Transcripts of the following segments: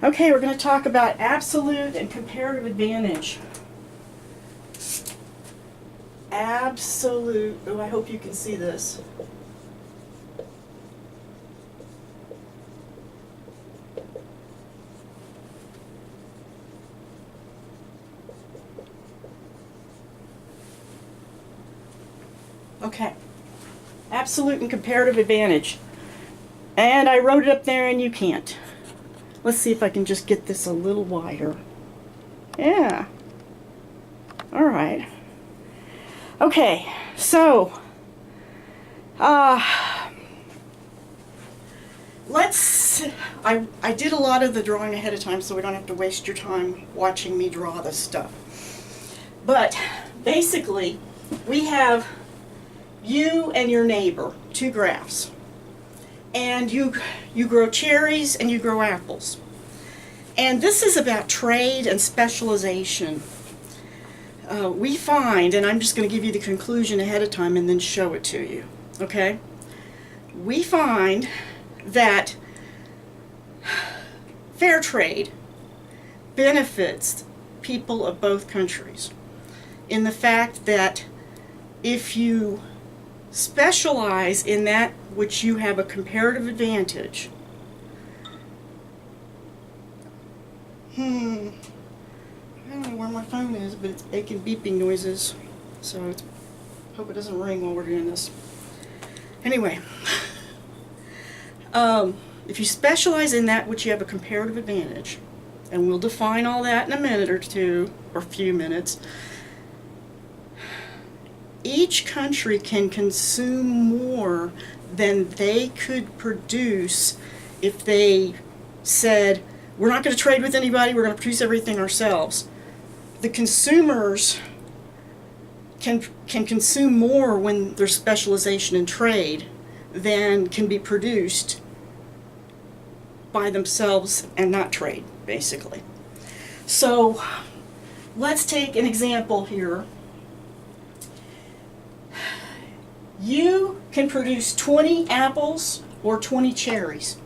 Okay, we're going to talk about absolute and comparative advantage. Absolute, oh, I hope you can see this. Okay, absolute and comparative advantage. And I wrote it up there and you can't. Let's see if I can just get this a little wider. Yeah. All right. Okay, so I did a lot of the drawing ahead of time so we don't have to waste your time watching me draw this stuff. But basically, we have you and your neighbor, two graphs. And you grow cherries and you grow apples. And this is about trade and specialization. We find, and I'm just going to give you the conclusion ahead of time and then show it to you, okay? We find that fair trade benefits people of both countries in the fact that if you specialize in that which you have a comparative advantage. I don't know where my phone is, but it's making beeping noises, so hope it doesn't ring while we're doing this. Anyway, if you specialize in that which you have a comparative advantage, and we'll define all that in a minute or two, or a few minutes, each country can consume more than they could produce if they said, we're not going to trade with anybody, we're going to produce everything ourselves. The consumers can consume more when there's specialization in trade than can be produced by themselves and not trade, basically. So let's take an example here. You can produce 20 apples or 20 cherries.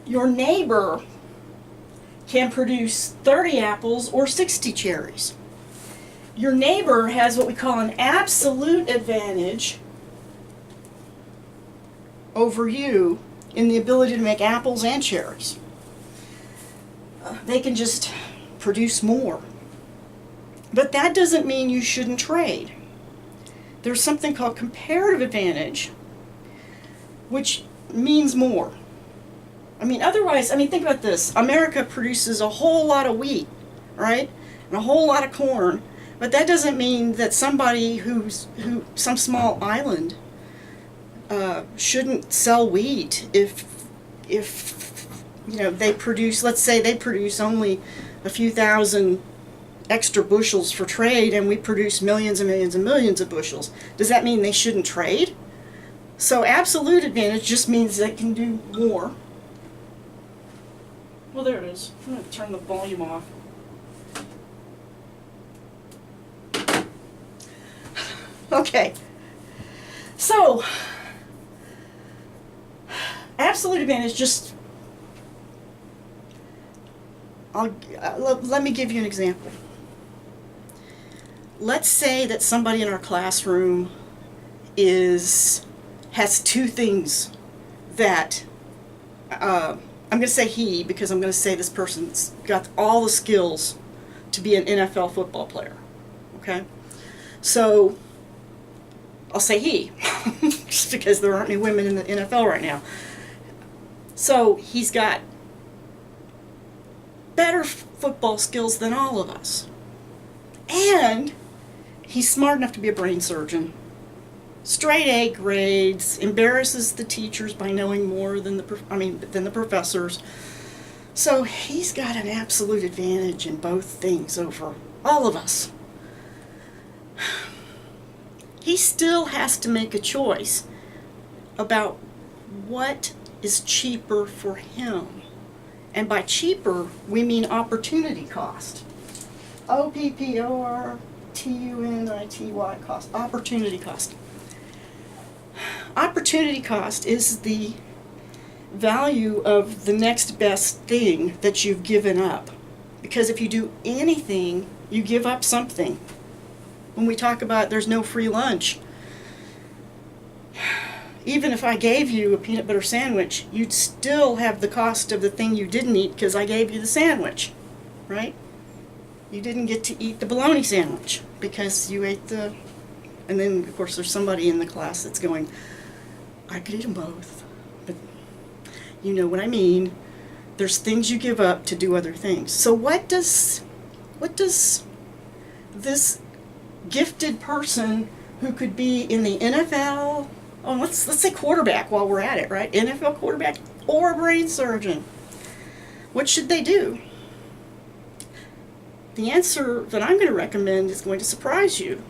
Your neighbor can produce 30 apples or 60 cherries. Your neighbor has what we call an absolute advantage over you in the ability to make apples and cherries. They can just produce more. But that doesn't mean you shouldn't trade. There's something called comparative advantage, which means more. Otherwise, think about this. America produces a whole lot of wheat, right? And a whole lot of corn. But that doesn't mean that somebody some small island, shouldn't sell wheat if they produce, let's say they produce only a few thousand extra bushels for trade and we produce millions and millions and millions of bushels. Does that mean they shouldn't trade? So absolute advantage just means they can do more. Well, there it is. I'm going to turn the volume off. Okay. So, absolute advantage just... let me give you an example. Let's say that somebody in our classroom has two things that... I'm going to say he because I'm going to say this person's got all the skills to be an NFL football player. Okay? So, I'll say he, just because there aren't any women in the NFL right now. So, he's got better football skills than all of us. And he's smart enough to be a brain surgeon. Straight A grades, embarrasses the teachers by knowing more than the professors. So he's got an absolute advantage in both things over all of us. He still has to make a choice about what is cheaper for him. And by cheaper, we mean opportunity cost. OPPORTUNITY cost. Opportunity cost. Opportunity cost is the value of the next best thing that you've given up. Because if you do anything, you give up something. When we talk about there's no free lunch, even if I gave you a peanut butter sandwich, you'd still have the cost of the thing you didn't eat because I gave you the sandwich, right? You didn't get to eat the bologna sandwich because you ate the... And then, of course, there's somebody in the class that's going, I could eat them both. But you know what I mean. There's things you give up to do other things. So what does this gifted person who could be in the NFL... Oh, let's say quarterback while we're at it, right? NFL quarterback or brain surgeon. What should they do? The answer that I'm going to recommend is going to surprise you.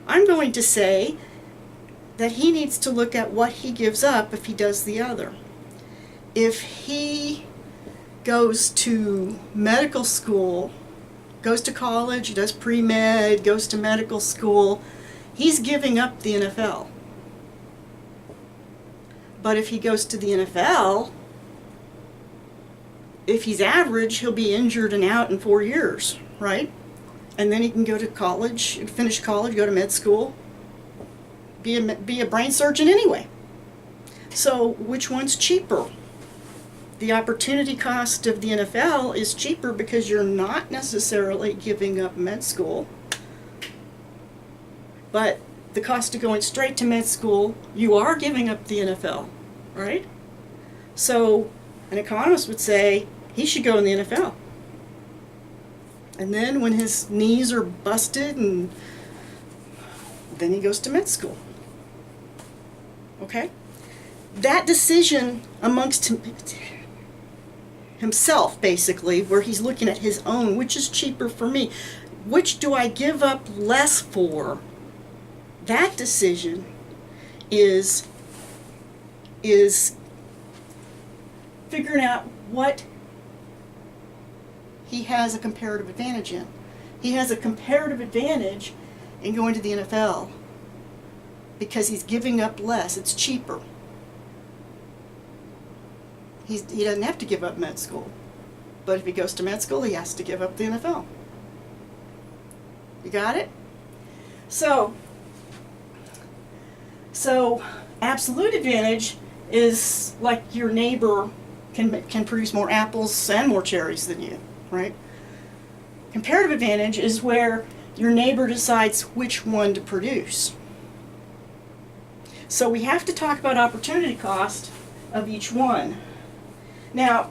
I'm going to say that he needs to look at what he gives up if he does the other. If he goes to medical school, goes to college, does pre-med, goes to medical school, he's giving up the NFL. But if he goes to the NFL, if he's average, he'll be injured and out in 4 years, right? And then he can go to college, finish college, go to med school, be a brain surgeon anyway. So which one's cheaper? The opportunity cost of the NFL is cheaper because you're not necessarily giving up med school. But the cost of going straight to med school, you are giving up the NFL, right? So an economist would say he should go in the NFL. And then when his knees are busted, and then he goes to med school. Okay? That decision amongst himself, basically, where he's looking at his own, which is cheaper for me? Which do I give up less for? That decision is figuring out what he has a comparative advantage in. He has a comparative advantage in going to the NFL because he's giving up less. It's cheaper. He doesn't have to give up med school. But if he goes to med school, he has to give up the NFL. You got it? So absolute advantage is like your neighbor can produce more apples and more cherries than you, right? Comparative advantage is where your neighbor decides which one to produce. So we have to talk about opportunity cost of each one. Now,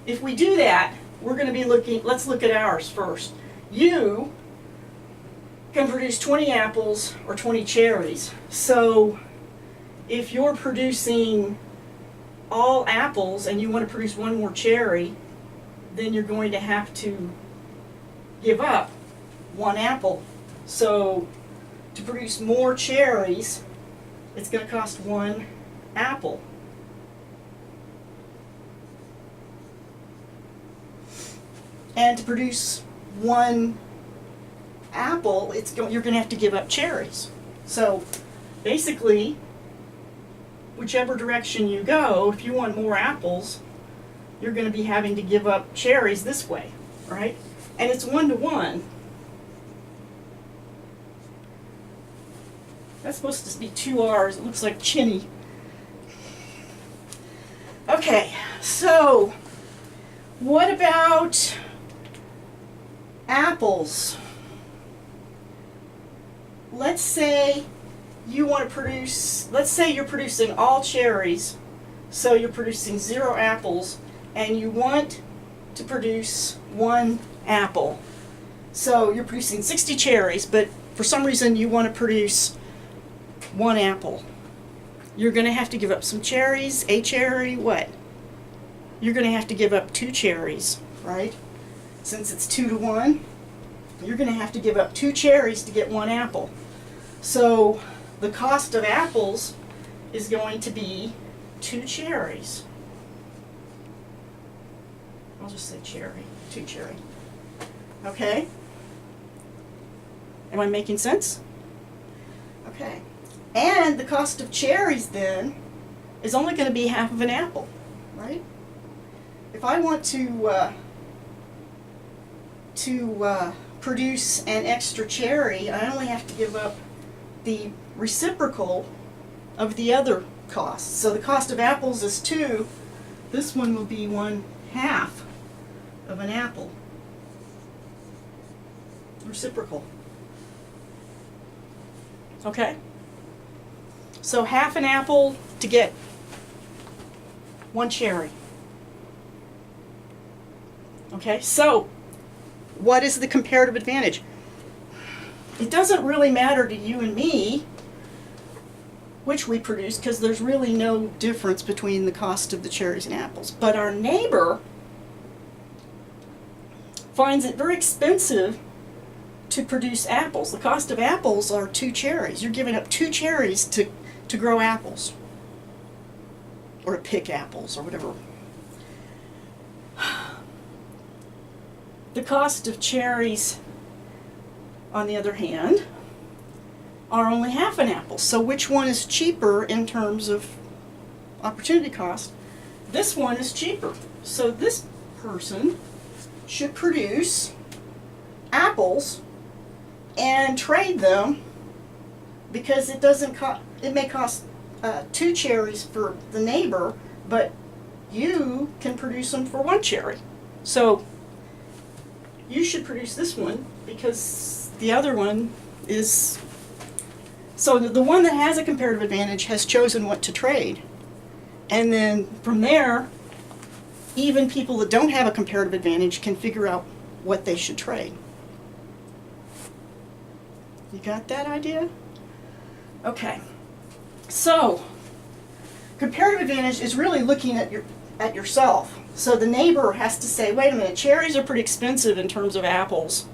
if we do that, we're going to be let's look at ours first. You can produce 20 apples or 20 cherries. So if you're producing all apples and you want to produce one more cherry, then you're going to have to give up one apple. So to produce more cherries, it's going to cost one apple. And to produce one apple, you're going to have to give up cherries. So basically, whichever direction you go, if you want more apples, you're going to be having to give up cherries this way, right? And it's 1-to-1. That's supposed to be 2 R's. It looks like chinny. Okay, so what about apples? Let's say you want to produce, let's say you're producing all cherries, so you're producing 0 apples, and you want to produce 1 apple. So you're producing 60 cherries, but for some reason you want to produce 1 apple. You're going to have to give up some cherries. A cherry, what? You're going to have to give up 2 cherries, right? Since it's 2-to-1, you're going to have to give up 2 cherries to get 1 apple. So the cost of apples is going to be 2 cherries. I'll just say cherry, 2 cherry. Okay? Am I making sense? Okay. And the cost of cherries then is only going to be half of an apple. right? If I want to produce an extra cherry, I only have to give up the reciprocal of the other cost. So the cost of apples is 2. This one will be 1/2 of an apple. Reciprocal. Okay? So half an apple to get 1 cherry. Okay, so what is the comparative advantage? It doesn't really matter to you and me which we produce, because there's really no difference between the cost of the cherries and apples. But our neighbor finds it very expensive to produce apples. The cost of apples are 2 cherries. You're giving up 2 cherries to grow apples, or to pick apples, or whatever. The cost of cherries, on the other hand, are only half an apple. So which one is cheaper in terms of opportunity cost? This one is cheaper. So this person should produce apples and trade them, because it doesn't cost, it may cost 2 cherries for the neighbor, but you can produce them for 1 cherry. So you should produce this one, because the other one is, so the one that has a comparative advantage has chosen what to trade. And then from there, even people that don't have a comparative advantage can figure out what they should trade. You got that idea? Okay. So comparative advantage is really looking at yourself. So the neighbor has to say, wait a minute, cherries are pretty expensive in terms of apples.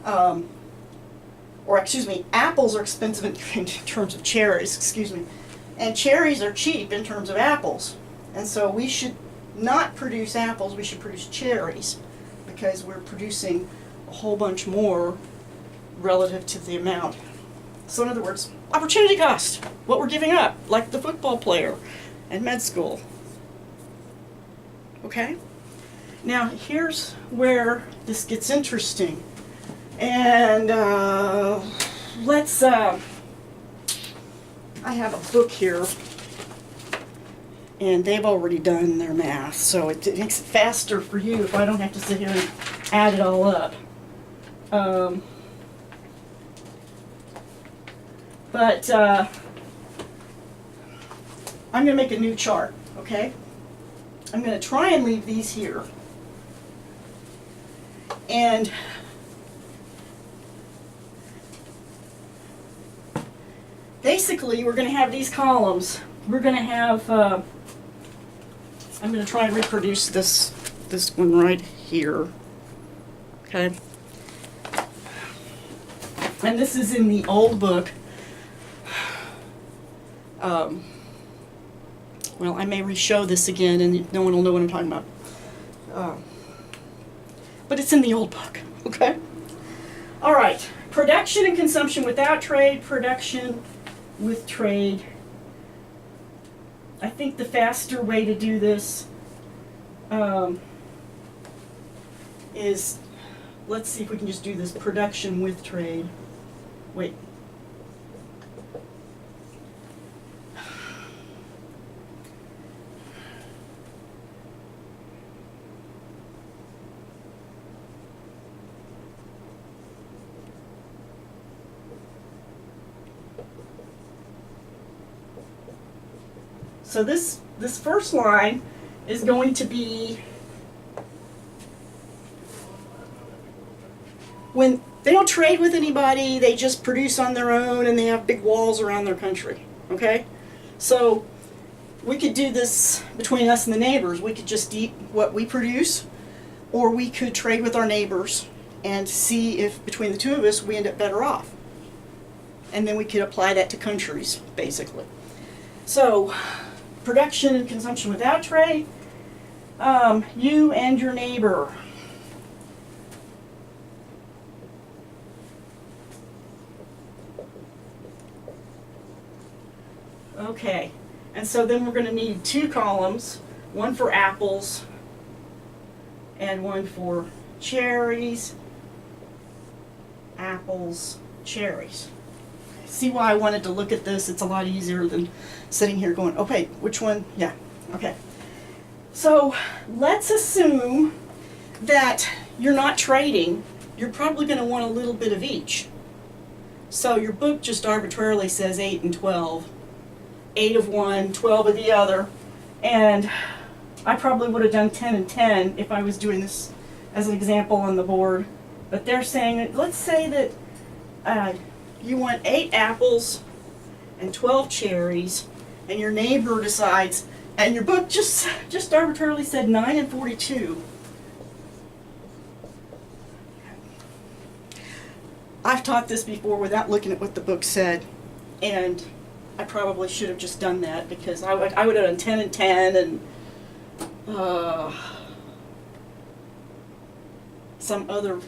Or excuse me, apples are expensive in terms of cherries, excuse me. And cherries are cheap in terms of apples. And so we should not produce apples, we should produce cherries, because we're producing a whole bunch more relative to the amount. So in other words, opportunity cost, what we're giving up, like the football player in med school. Okay? Now here's where this gets interesting. And let's, I have a book here, and they've already done their math, so it makes it faster for you if I don't have to sit here and add it all up. But I'm going to make a new chart, okay? I'm going to try and leave these here. And basically, we're going to have these columns. We're going to have, I'm going to try and reproduce this one right here, okay? And this is in the old book. Well, I may re-show this again, and no one will know what I'm talking about. But it's in the old book, okay? All right, production and consumption without trade, production with trade. I think the faster way to do this is, let's see if we can just do this, production with trade. Wait. So this first line is going to be when they don't trade with anybody, they just produce on their own, and they have big walls around their country, okay? So we could do this between us and the neighbors. We could just eat what we produce, or we could trade with our neighbors and see if between the two of us we end up better off. And then we could apply that to countries, basically. So production and consumption without trade, you and your neighbor. Okay, and so then we're going to need 2 columns one for apples and one for cherries, apples, cherries. See why I wanted to look at this? It's a lot easier than sitting here going, okay, which one? Yeah, okay. So let's assume that you're not trading. You're probably going to want a little bit of each. So your book just arbitrarily says 8 and 12. 8 of one, 12 of the other. And I probably would have done 10 and 10 if I was doing this as an example on the board. But they're saying that, let's say that you want 8 apples and 12 cherries, and your neighbor decides, and your book just arbitrarily said 9 and 42. I've taught this before without looking at what the book said, and I probably should have just done that, because I would have done 10 and 10 and some other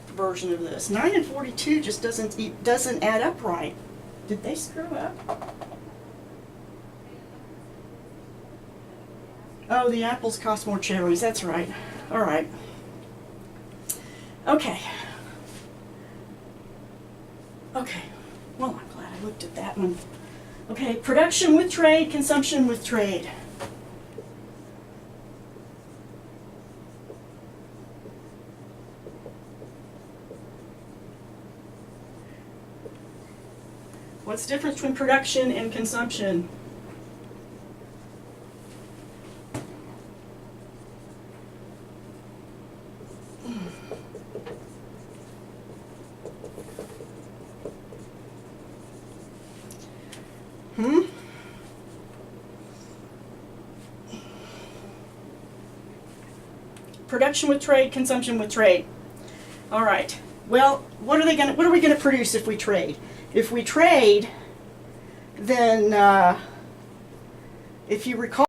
version of this. 9 and 42 just doesn't add up right. Did they screw up? Oh, the apples cost more cherries. That's right. All right. Okay. Okay. Well, I'm glad I looked at that one. Okay, production with trade, consumption with trade. What's the difference between production and consumption? Production with trade, consumption with trade. All right. Well, what are we going to produce if we trade? If we trade, then if you recall